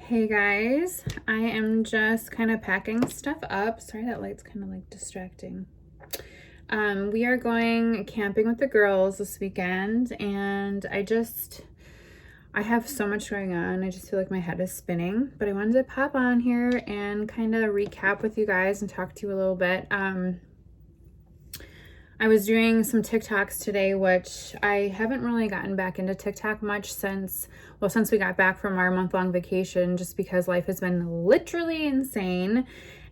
Hey guys, I am just kind of packing stuff up. Sorry, that light's kind of like distracting. We are going camping with the girls this weekend, and I have so much going on. I just feel like my head is spinning, but I wanted to pop on here and kind of recap with you guys and talk to you a little bit. I was doing some TikToks today, which I haven't really gotten back into TikTok much since we got back from our month-long vacation, just because life has been literally insane.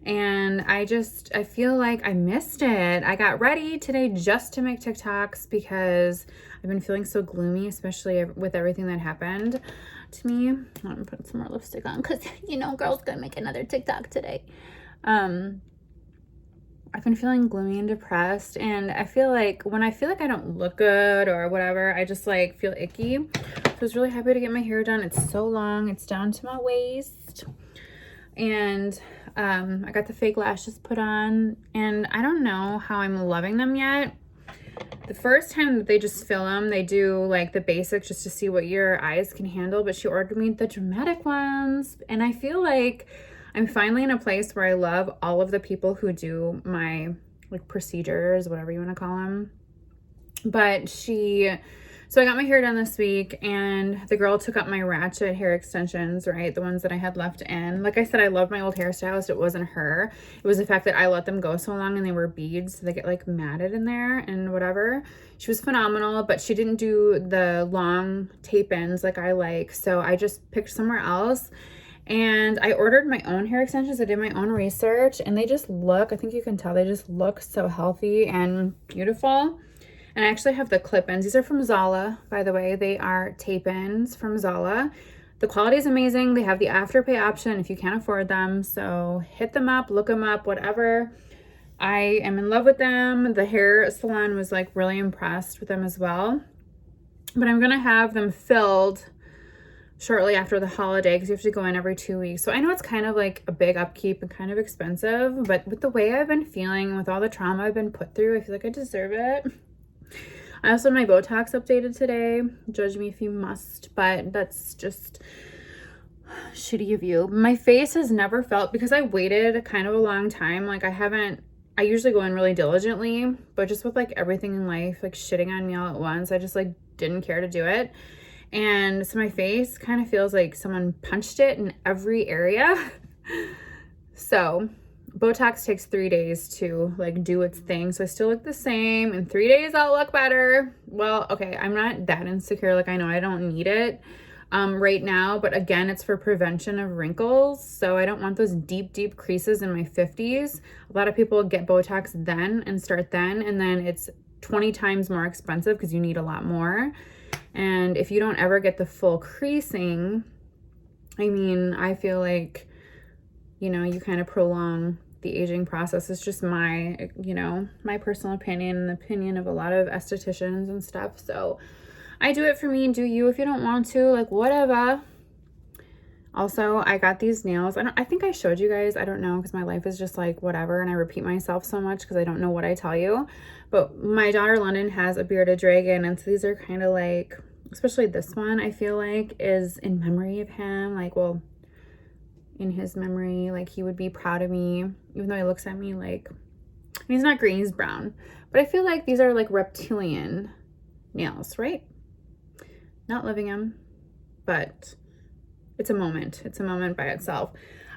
And I feel like I missed it. I got ready today just to make TikToks because I've been feeling so gloomy, especially with everything that happened to me. I'm gonna put some more lipstick on because, girl's gonna make another TikTok today. I've been feeling gloomy and depressed, and I feel like when I feel like I don't look good or whatever, I just like feel icky. So I was really happy to get my hair done. It's so long, it's down to my waist. And I got the fake lashes put on, and I don't know how I'm loving them yet. The first time that they just fill them, they do like the basics just to see what your eyes can handle, but she ordered me the dramatic ones, and I feel like I'm finally in a place where I love all of the people who do my like procedures, whatever you want to call them. So I got my hair done this week, and the girl took up my ratchet hair extensions, right? The ones that I had left in. Like I said, I love my old hairstylist. It wasn't her. It was the fact that I let them go so long and they were beads. So they get like matted in there and whatever. She was phenomenal, but she didn't do the long tape ins like I like. So I just picked somewhere else. And I ordered my own hair extensions. I did my own research, and they just look, I think you can tell, they just look so healthy and beautiful. And I actually have the clip-ins. These are from Zala, by the way. They are tape-ins from Zala. The quality is amazing. They have the Afterpay option if you can't afford them. So hit them up, look them up, whatever. I am in love with them. The hair salon was like really impressed with them as well. But I'm gonna have them filled shortly after the holiday because you have to go in every 2 weeks. So I know it's kind of like a big upkeep and kind of expensive, but with the way I've been feeling and with all the trauma I've been put through, I feel like I deserve it. I also had my Botox updated today. Judge me if you must, but that's just shitty of you. My face has never felt, because I waited kind of a long time, like I usually go in really diligently, but just with like everything in life like shitting on me all at once, I just like didn't care to do it. And so my face kind of feels like someone punched it in every area. So Botox takes 3 days to like do its thing. So I still look the same. In 3 days, I'll look better. Well, okay, I'm not that insecure. Like I know I don't need it right now, but again, it's for prevention of wrinkles. So I don't want those deep creases in my 50s. A lot of people get Botox then and start then, and then it's 20 times more expensive because you need a lot more. And if you don't ever get the full creasing, I mean, I feel like, you kind of prolong the aging process. It's just my, my personal opinion and the opinion of a lot of estheticians and stuff. So I do it for me, and do you if you don't want to, like whatever. Also, I got these nails. I think I showed you guys. I don't know, because my life is just like whatever, and I repeat myself so much because I don't know what I tell you. But my daughter London has a bearded dragon, and so these are kind of like, especially this one, I feel like is in memory of him. Like, well, in his memory, like he would be proud of me, even though he looks at me like, he's not green, he's brown. But I feel like these are like reptilian nails, right? Not living him, but it's a moment. It's a moment by itself.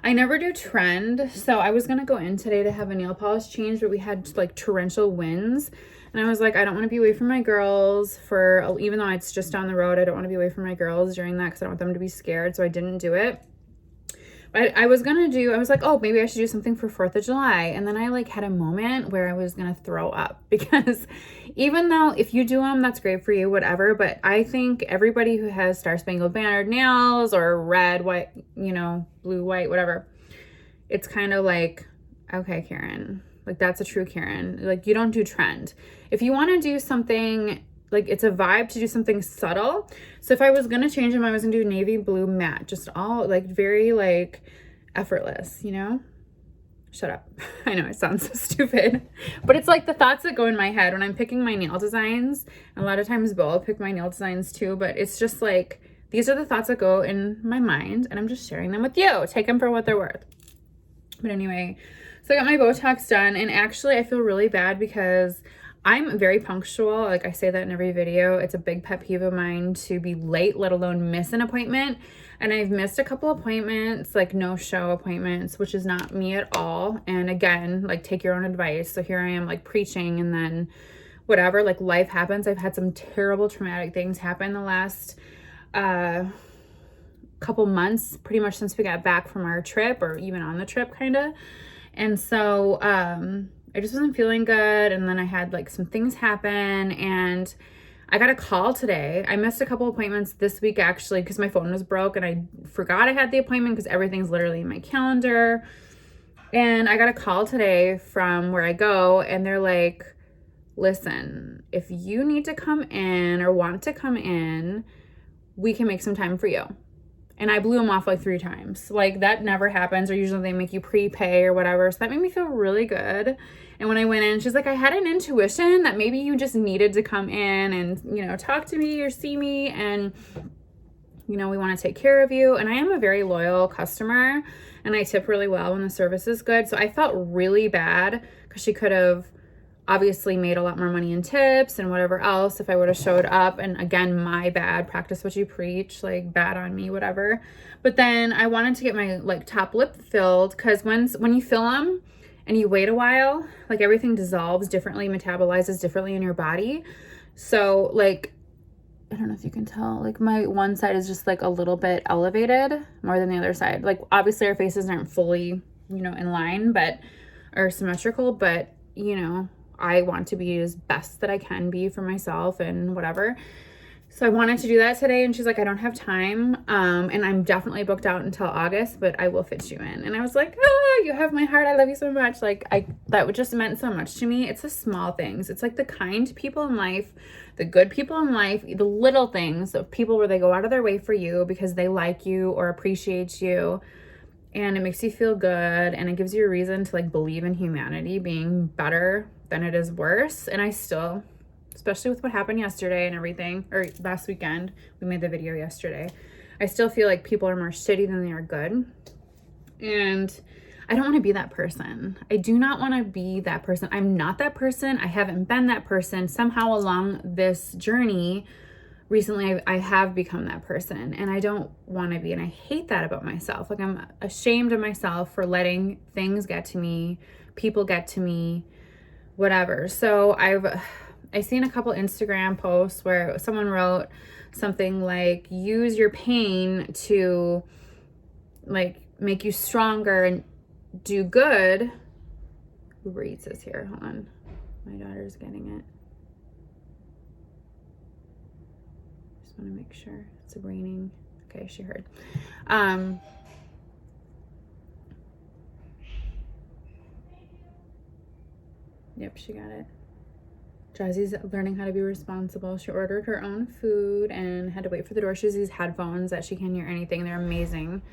I never do trend, so I was gonna go in today to have a nail polish change, but we had like torrential winds, and I was like, I don't want to be away from my girls even though it's just down the road. I don't want to be away from my girls during that because I don't want them to be scared, so I didn't do it. But I was like, oh, maybe I should do something for 4th of July. And then I like had a moment where I was going to throw up, because even though if you do them, that's great for you, whatever. But I think everybody who has Star Spangled Banner nails or red, white, blue, white, whatever, it's kind of like, okay, Karen, like that's a true Karen. Like you don't do trend. If you want to do something, like it's a vibe to do something subtle. So if I was going to change them, I was going to do navy blue matte, just all like very like effortless, Shut up. I know it sounds so stupid, but it's like the thoughts that go in my head when I'm picking my nail designs. A lot of times Bo will pick my nail designs too, but it's just like these are the thoughts that go in my mind, and I'm just sharing them with you. Take them for what they're worth. But anyway, so I got my Botox done, and actually I feel really bad because I'm very punctual. Like I say that in every video. It's a big pet peeve of mine to be late, let alone miss an appointment. And I've missed a couple appointments, like no-show appointments, which is not me at all. And again, like take your own advice. So here I am like preaching, and then whatever, like life happens. I've had some terrible traumatic things happen the last couple months, pretty much since we got back from our trip, or even on the trip kind of. And so I just wasn't feeling good, and then I had like some things happen, and I got a call today. I missed a couple appointments this week actually because my phone was broke, and I forgot I had the appointment because everything's literally in my calendar. And I got a call today from where I go, and they're like, listen, if you need to come in or want to come in, we can make some time for you. And I blew them off like 3 times. Like that never happens, or usually they make you prepay or whatever. So that made me feel really good. And when I went in, she's like, I had an intuition that maybe you just needed to come in and, you know, talk to me or see me. And, you know, we want to take care of you. And I am a very loyal customer, and I tip really well when the service is good. So I felt really bad because she could have obviously made a lot more money in tips and whatever else if I would have showed up. And again, my bad, practice what you preach, like bad on me, whatever. But then I wanted to get my like top lip filled, because when you fill them and you wait a while, like everything dissolves differently, metabolizes differently in your body. So like, I don't know if you can tell, like my one side is just like a little bit elevated more than the other side. Like obviously our faces aren't fully, you know, in line, but, or symmetrical, but you know, I want to be as best that I can be for myself and whatever. So I wanted to do that today, and she's like, I don't have time. And I'm definitely booked out until August, but I will fit you in. And I was like, oh, you have my heart. I love you so much. Like that just meant so much to me. It's the small things. It's like the kind people in life, the good people in life, the little things of people where they go out of their way for you because they like you or appreciate you. And it makes you feel good, and it gives you a reason to like believe in humanity being better than it is worse. And I still, especially with what happened yesterday and everything, or last weekend, we made the video yesterday, I still feel like people are more shitty than they are good. And I don't want to be that person. I do not want to be that person. I'm not that person. I haven't been that person. Somehow along this journey recently, I have become that person, and I don't want to be. And I hate that about myself. Like I'm ashamed of myself for letting things get to me, people get to me, whatever. So I seen a couple Instagram posts where someone wrote something like, use your pain to like make you stronger and do good. Uber Eats is here. Hold on. My daughter's getting it. Just want to make sure. It's raining. Okay, she heard. Yep, she got it. Jazzy's learning how to be responsible. She ordered her own food and had to wait for the door. She has these headphones that she can't hear anything. They're amazing.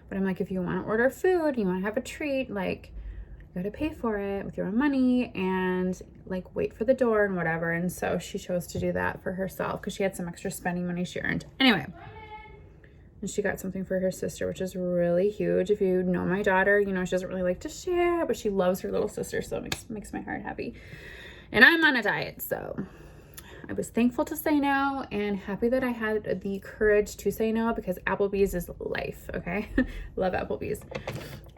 But I'm like, if you want to order food, you want to have a treat, like you got to pay for it with your own money and like wait for the door and whatever. And so she chose to do that for herself because she had some extra spending money she earned. Anyway, and she got something for her sister, which is really huge. If you know my daughter, you know she doesn't really like to share, but she loves her little sister, so it makes my heart happy. And I'm on a diet, so I was thankful to say no and happy that I had the courage to say no, because Applebee's is life, okay? Love Applebee's.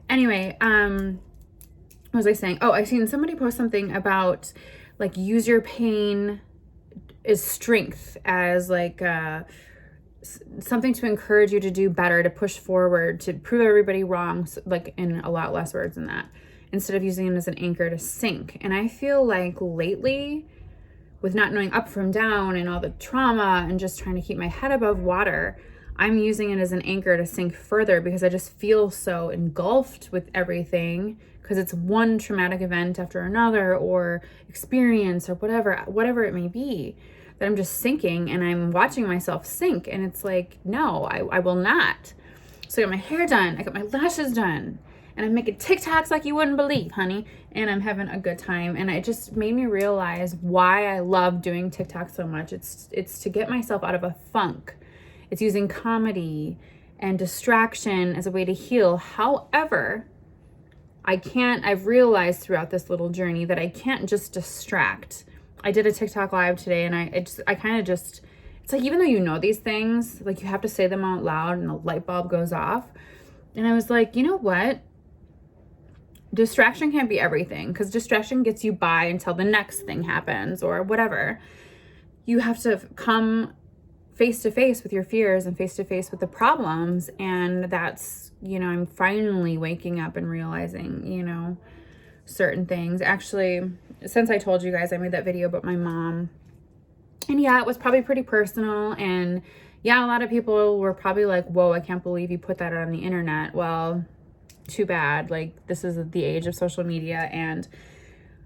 Anyway, what was I saying? Oh, I seen somebody post something about like use your pain as strength, as like something to encourage you to do better, to push forward, to prove everybody wrong, like in a lot less words than that, instead of using it as an anchor to sink. And I feel like lately, with not knowing up from down and all the trauma and just trying to keep my head above water, I'm using it as an anchor to sink further, because I just feel so engulfed with everything, because it's one traumatic event after another, or experience, or whatever it may be, that I'm just sinking, and I'm watching myself sink. And it's like, no, I will not. So I got my hair done, I got my lashes done, and I'm making TikToks like you wouldn't believe, honey. And I'm having a good time. And it just made me realize why I love doing TikTok so much. It's to get myself out of a funk. It's using comedy and distraction as a way to heal. However, I've realized throughout this little journey that I can't just distract. I did a TikTok live today, and it's like, even though you know these things, like, you have to say them out loud and the light bulb goes off. And I was like, you know what? Distraction can't be everything, because distraction gets you by until the next thing happens or whatever. You have to come face to face with your fears and face to face with the problems. And that's, I'm finally waking up and realizing, certain things. Actually, since I told you guys I made that video about my mom, and yeah, it was probably pretty personal. And yeah, a lot of people were probably like, whoa, I can't believe you put that on the internet. Well, too bad. Like, this is the age of social media. And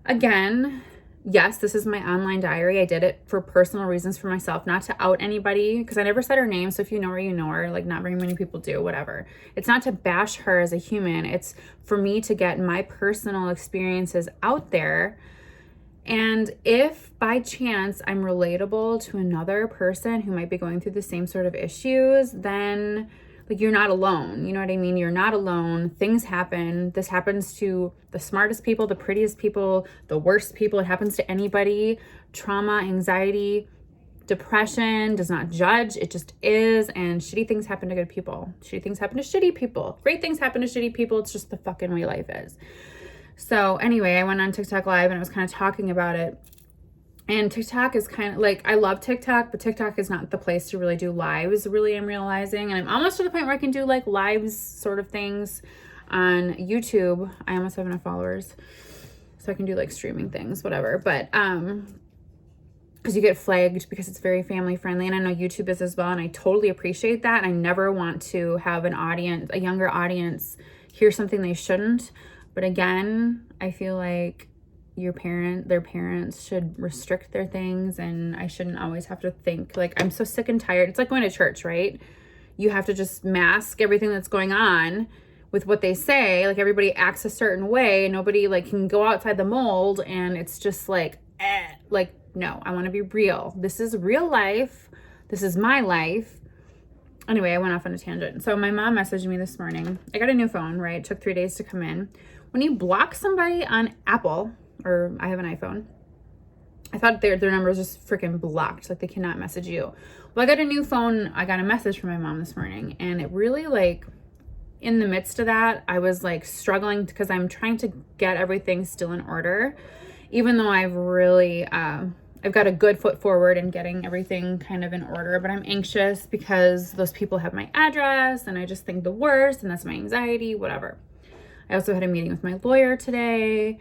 again, yes, this is my online diary. I did it for personal reasons for myself, not to out anybody, because I never said her name. So if you know her, you know her. Like, not very many people do, whatever. It's not to bash her as a human. It's for me to get my personal experiences out there. And if by chance I'm relatable to another person who might be going through the same sort of issues, then, like, you're not alone. You know what I mean? You're not alone. Things happen. This happens to the smartest people, the prettiest people, the worst people. It happens to anybody. Trauma, anxiety, depression does not judge. It just is. And shitty things happen to good people. Shitty things happen to shitty people. Great things happen to shitty people. It's just the fucking way life is. So anyway, I went on TikTok live and I was kind of talking about it. And TikTok is kind of like, I love TikTok, but TikTok is not the place to really do lives, really, I'm realizing. And I'm almost to the point where I can do like lives sort of things on YouTube. I almost have enough followers, so I can do like streaming things, whatever. But because you get flagged because it's very family friendly, and I know YouTube is as well, and I totally appreciate that. I never want to have an audience, a younger audience, hear something they shouldn't. But again, I feel like their parents should restrict their things, and I shouldn't always have to think. Like, I'm so sick and tired. It's like going to church, right? You have to just mask everything that's going on with what they say. Like, everybody acts a certain way, and nobody like can go outside the mold, and it's just like, no, I want to be real. This is real life. This is my life. Anyway, I went off on a tangent. So my mom messaged me this morning. I got a new phone, right? It took 3 days to come in. When you block somebody on Apple, or I have an iPhone, I thought their number was just freaking blocked. Like, they cannot message you. Well, I got a new phone. I got a message from my mom this morning, and it really, like, in the midst of that, I was like struggling because I'm trying to get everything still in order, even though I've really, I've got a good foot forward in getting everything kind of in order, but I'm anxious because those people have my address, and I just think the worst, and that's my anxiety, whatever. I also had a meeting with my lawyer today.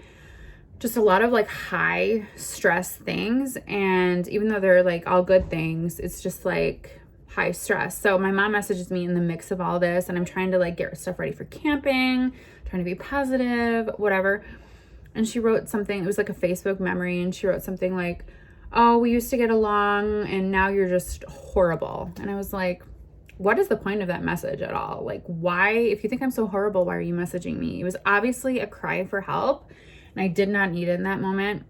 Just a lot of like high stress things. And even though they're like all good things, it's just like high stress. So my mom messages me in the mix of all this, and I'm trying to like get stuff ready for camping, trying to be positive, whatever. And she wrote something, it was like a Facebook memory, and she wrote something like, oh, we used to get along and now you're just horrible. And I was like, what is the point of that message at all? Like, why, if you think I'm so horrible, why are you messaging me? It was obviously a cry for help, and I did not need it in that moment.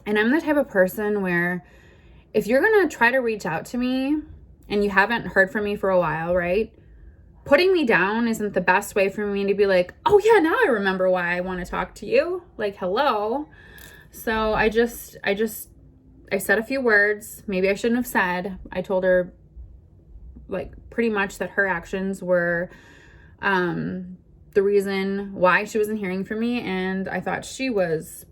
And I'm the type of person where if you're going to try to reach out to me and you haven't heard from me for a while, right? Putting me down isn't the best way for me to be like, oh yeah, now I remember why I want to talk to you. Like, hello. So I said a few words. Maybe I shouldn't have said. I told her like pretty much that her actions were the reason why she wasn't hearing from me, and I thought she was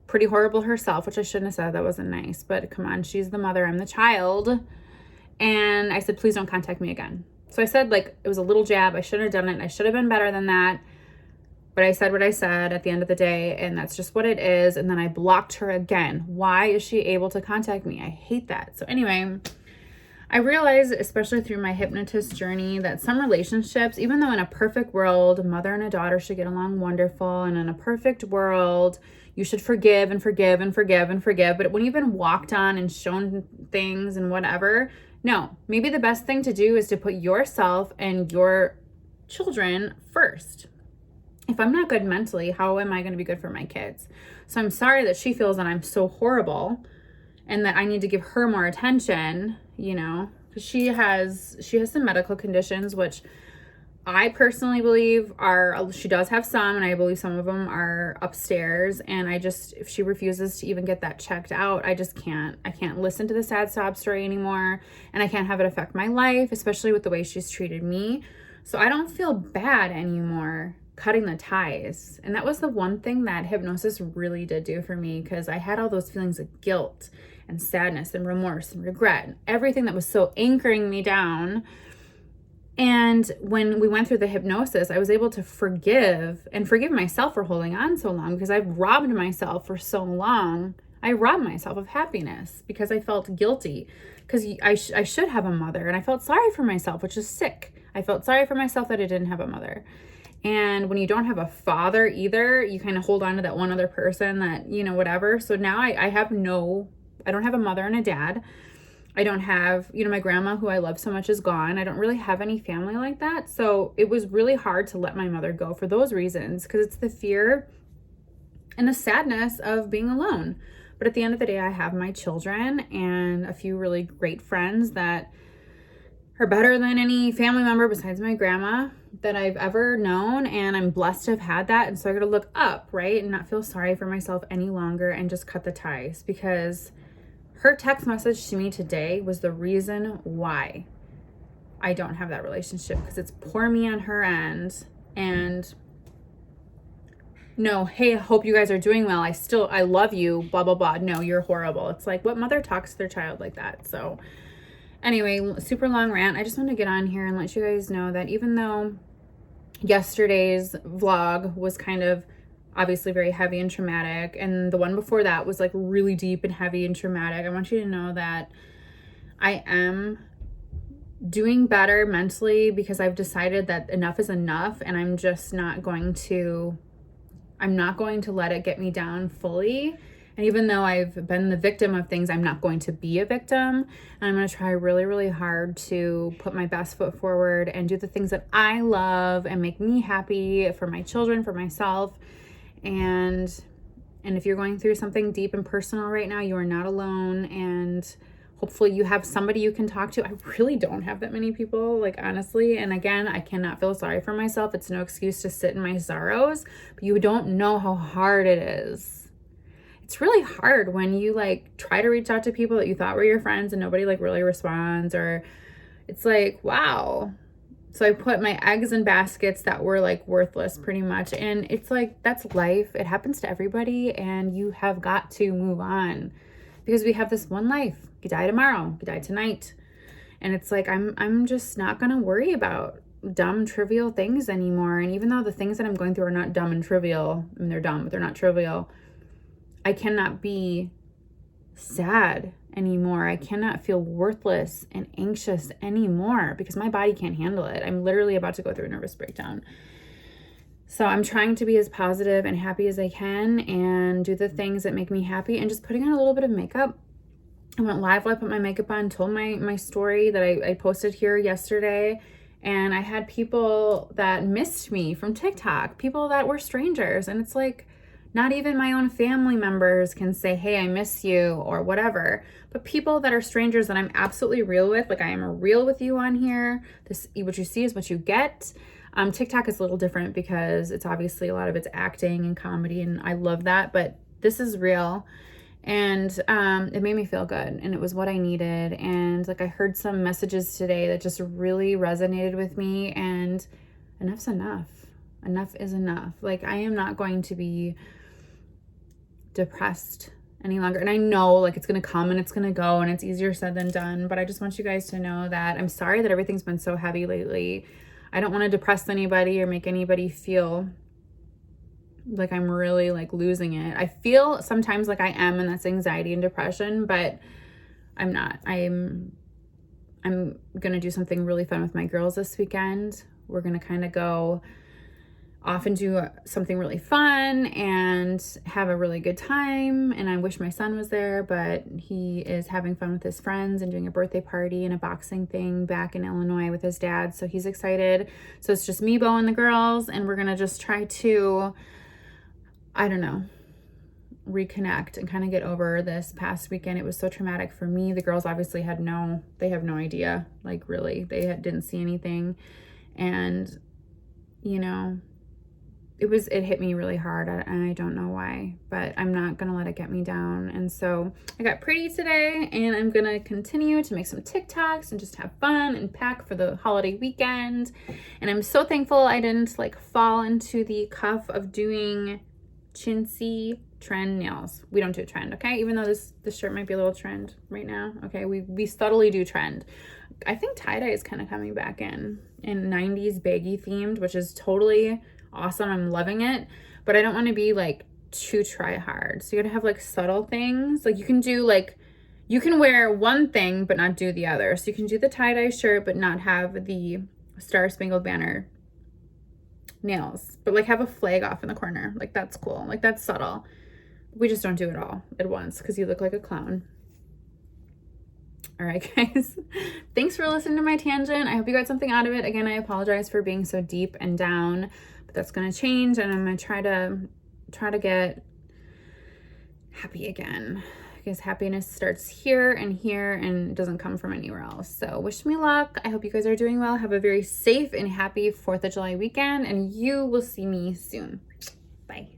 pretty horrible herself, which I shouldn't have said. That wasn't nice, but come on, she's the mother, I'm the child. And I said, please don't contact me again. So I said, like, it was a little jab. I shouldn't have done it. I should have been better than that. But I said what I said at the end of the day, and that's just what it is. And then I blocked her again. Why is she able to contact me? I hate that. So anyway, I realized, especially through my hypnotist journey, that some relationships, even though in a perfect world, a mother and a daughter should get along wonderful, and in a perfect world, you should forgive and forgive and forgive and forgive. But when you've been walked on and shown things and whatever, no, maybe the best thing to do is to put yourself and your children first. If I'm not good mentally, how am I going to be good for my kids? So I'm sorry that she feels that I'm so horrible and that I need to give her more attention, because she has some medical conditions, which I personally believe she does have some, and I believe some of them are upstairs. And if she refuses to even get that checked out, I can't listen to the sad sob story anymore. And I can't have it affect my life, especially with the way she's treated me. So I don't feel bad anymore cutting the ties. And that was the one thing that hypnosis really did do for me, because I had all those feelings of guilt and sadness and remorse and regret and everything that was so anchoring me down. And when we went through the hypnosis, I was able to forgive myself for holding on so long, because I've robbed myself for so long. I robbed myself of happiness because I felt guilty, because I should have a mother, and I felt sorry for myself, which is sick. I felt sorry for myself that I didn't have a mother. And when you don't have a father either, you kind of hold on to that one other person that, whatever. So now I don't have a mother and a dad. I don't have, my grandma, who I love so much, is gone. I don't really have any family like that. So it was really hard to let my mother go for those reasons, because it's the fear and the sadness of being alone. But at the end of the day, I have my children and a few really great friends that are better than any family member besides my grandma that I've ever known. And I'm blessed to have had that. And so I got to look up, right? And not feel sorry for myself any longer and just cut the ties, because her text message to me today was the reason why I don't have that relationship, because it's poor me on her end. And no, hey, I hope you guys are doing well. I love you, blah, blah, blah. No, you're horrible. It's like, what mother talks to their child like that? So anyway, super long rant. I just want to get on here and let you guys know that even though yesterday's vlog was kind of obviously very heavy and traumatic, and the one before that was like really deep and heavy and traumatic, I want you to know that I am doing better mentally, because I've decided that enough is enough, and I'm not going to let it get me down fully. And even though I've been the victim of things, I'm not going to be a victim. And I'm going to try really, really hard to put my best foot forward and do the things that I love and make me happy for my children, for myself. And if you're going through something deep and personal right now, you are not alone. And hopefully you have somebody you can talk to. I really don't have that many people, like, honestly. And again, I cannot feel sorry for myself. It's no excuse to sit in my sorrows, but you don't know how hard it is. It's really hard when you like try to reach out to people that you thought were your friends and nobody like really responds, or it's like, wow. So I put my eggs in baskets that were like worthless pretty much. And it's like, that's life. It happens to everybody, and you have got to move on, because we have this one life. You die tomorrow, you die tonight. And it's like, I'm just not going to worry about dumb, trivial things anymore. And even though the things that I'm going through are not dumb and trivial, I mean, they're dumb, but they're not trivial, I cannot be sad anymore. I cannot feel worthless and anxious anymore, because my body can't handle it. I'm literally about to go through a nervous breakdown. So I'm trying to be as positive and happy as I can and do the things that make me happy, and just putting on a little bit of makeup. I went live while I put my makeup on, told my story that I posted here yesterday. And I had people that missed me from TikTok, people that were strangers. And it's like, not even my own family members can say, hey, I miss you or whatever. But people that are strangers that I'm absolutely real with, like I am real with you on here. What you see is what you get. TikTok is a little different, because it's obviously a lot of it's acting and comedy, and I love that. But this is real. And it made me feel good, and it was what I needed. And like, I heard some messages today that just really resonated with me, and enough's enough. Enough is enough. Like, I am not going to be depressed any longer. And I know like it's going to come and it's going to go, and it's easier said than done. But I just want you guys to know that I'm sorry that everything's been so heavy lately. I don't want to depress anybody or make anybody feel like I'm really like losing it. I feel sometimes like I am, and that's anxiety and depression, but I'm not. I'm going to do something really fun with my girls this weekend. We're going to kind of go off and do something really fun and have a really good time. And I wish my son was there, but he is having fun with his friends and doing a birthday party and a boxing thing back in Illinois with his dad. So he's excited. So it's just me, Bo, and the girls, and we're going to just try to, I don't know, reconnect and kind of get over this past weekend. It was so traumatic for me. The girls obviously have no idea, like really, didn't see anything. And, you know, it hit me really hard, and I don't know why, but I'm not gonna let it get me down. And so I got pretty today, and I'm gonna continue to make some TikToks and just have fun and pack for the holiday weekend. And I'm so thankful I didn't like fall into the cuff of doing chintzy trend nails. We don't do trend, okay? Even though this shirt might be a little trend right now, okay? We subtly do trend. I think tie-dye is kind of coming back in 90s baggy themed, which is totally awesome. I'm loving it, but I don't want to be like too try hard. So you gotta have like subtle things. Like you can wear one thing but not do the other. So you can do the tie-dye shirt but not have the Star Spangled Banner nails, but like have a flag off in the corner. Like that's cool. Like that's subtle. We just don't do it all at once because you look like a clown. All right, guys. Thanks for listening to my tangent. I hope you got something out of it. Again, I apologize for being so deep and down, but that's going to change, and I'm going to try to get happy again, because happiness starts here and doesn't come from anywhere else. So wish me luck. I hope you guys are doing well. Have a very safe and happy 4th of July weekend, and you will see me soon. Bye.